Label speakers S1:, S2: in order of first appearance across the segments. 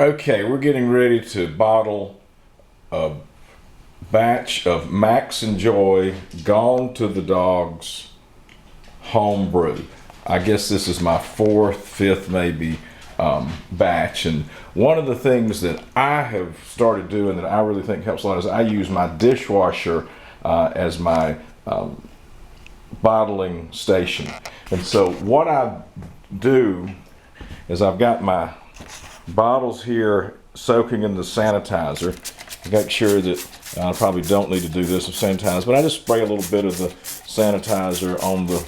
S1: Okay, we're getting ready to bottle a batch of Max and Joy Gone to the Dogs home brew. I guess this is my fourth, fifth maybe batch. And one of the things that I have started doing that I really think helps a lot is I use my dishwasher as my bottling station. And so what I do is I've got my bottles here soaking in the sanitizer. Make sure that I probably don't need to do this with sanitizer, but I just spray a little bit of the sanitizer on the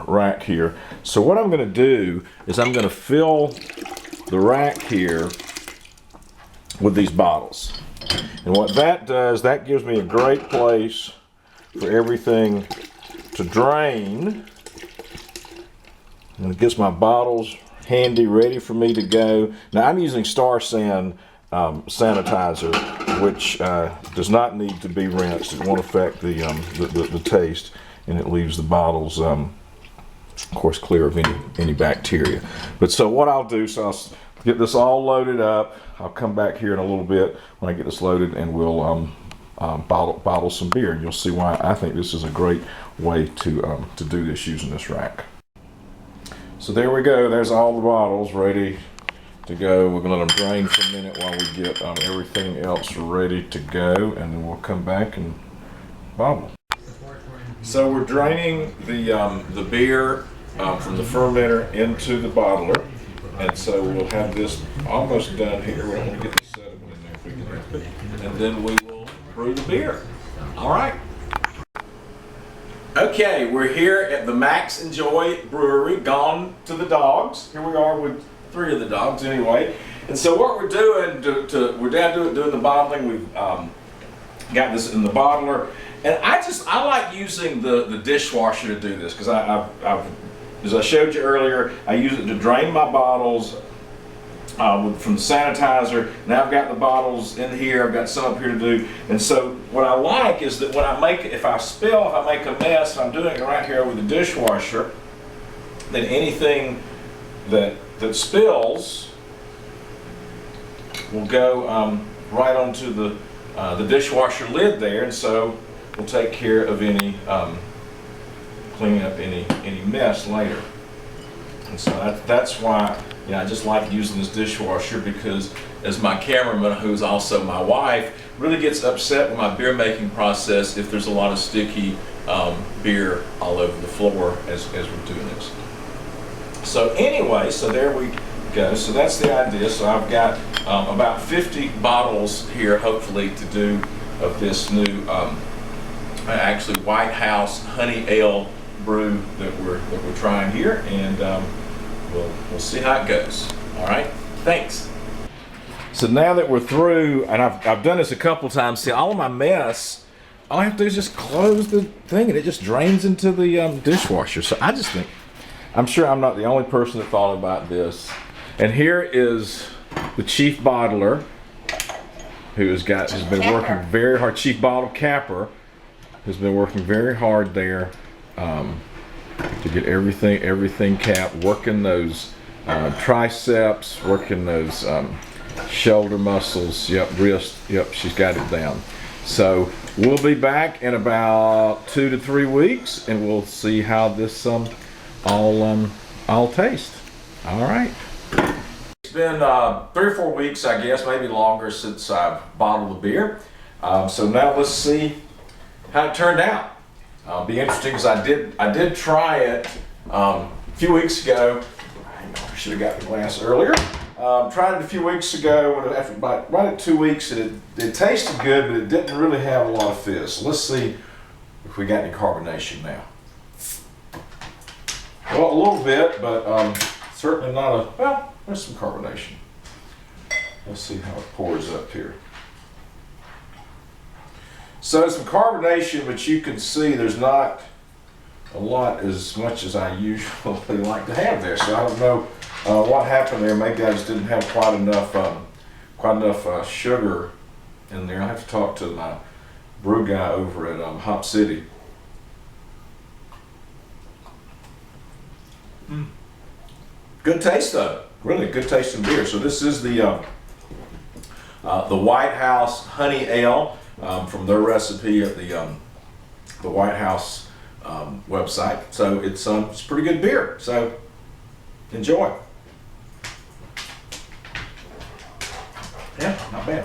S1: rack here. So what I'm going to do is I'm going to fill the rack here with these bottles. And what that does, that gives me a great place for everything to drain. And it gets my bottles handy, ready for me to go. Now I'm using Star San sanitizer, which does not need to be rinsed. It won't affect the taste, and it leaves the bottles, of course, clear of any bacteria. But so what I'll do, so I'll get this all loaded up. I'll come back here in a little bit when I get this loaded, and we'll bottle some beer, and you'll see why I think this is a great way to do this using this rack. So there we go. There's all the bottles ready to go. We're going to let them drain for a minute while we get everything else ready to go, and then we'll come back and bottle. So we're draining the beer from the fermenter into the bottler, and so we'll have this almost done here. We don't want to get the sediment in there if we can, and then we will brew the beer. All right. Okay, we're here at the Max and Joy Brewery, Gone to the Dogs. Here we are with 3 of the dogs anyway. And so what we're doing, we're down doing the bottling. We've got this in the bottler. And I like using the dishwasher to do this because as I showed you earlier, I use it to drain my bottles from the sanitizer. Now I've got the bottles in here, I've got some up here to do. And so what I like is that when I make, if I make a mess, I'm doing it right here with the dishwasher, then anything that spills will go right onto the dishwasher lid there, and so we'll take care of any cleaning up any mess later. And so that's why I just like using this dishwasher, because as my cameraman, who's also my wife, really gets upset with my beer making process if there's a lot of sticky beer all over the floor as we're doing this. So anyway, so there we go. So that's the idea. So I've got about 50 bottles here, hopefully, to do of this new, actually White House Honey Ale brew that we're trying here, and we'll see how it goes. All right, thanks. So now that we're through, and I've done this a couple times. See, all of my mess, all I have to do is just close the thing, and it just drains into the dishwasher. So I just think, I'm sure I'm not the only person that thought about this. And here is the chief bottler, who's been working very hard. Chief bottle capper has been working very hard there to get everything capped, working those triceps, working those shoulder muscles. Yep, wrist. Yep, she's got it down. So we'll be back in about 2 to 3 weeks, and we'll see how this all taste. All right. It's been 3 or 4 weeks, I guess, maybe longer, since I've bottled the beer. So now let's see how it turned out. It'll be interesting because I did try it a few weeks ago. I should have got the glass earlier. Tried it a few weeks ago. After right at 2 weeks, it tasted good, but it didn't really have a lot of fizz. So let's see if we got any carbonation now. Well, a little bit, but certainly not well, there's some carbonation. Let's see how it pours up here. So some carbonation, but you can see there's not a lot, as much as I usually like to have there. So I don't know what happened there. Maybe I just didn't have quite enough sugar in there. I have to talk to my brew guy over at Hop City. Good taste though. really good tasting beer. So this is the White House Honey Ale from their recipe at the White House website. So it's pretty good beer. So enjoy. Yeah, not bad.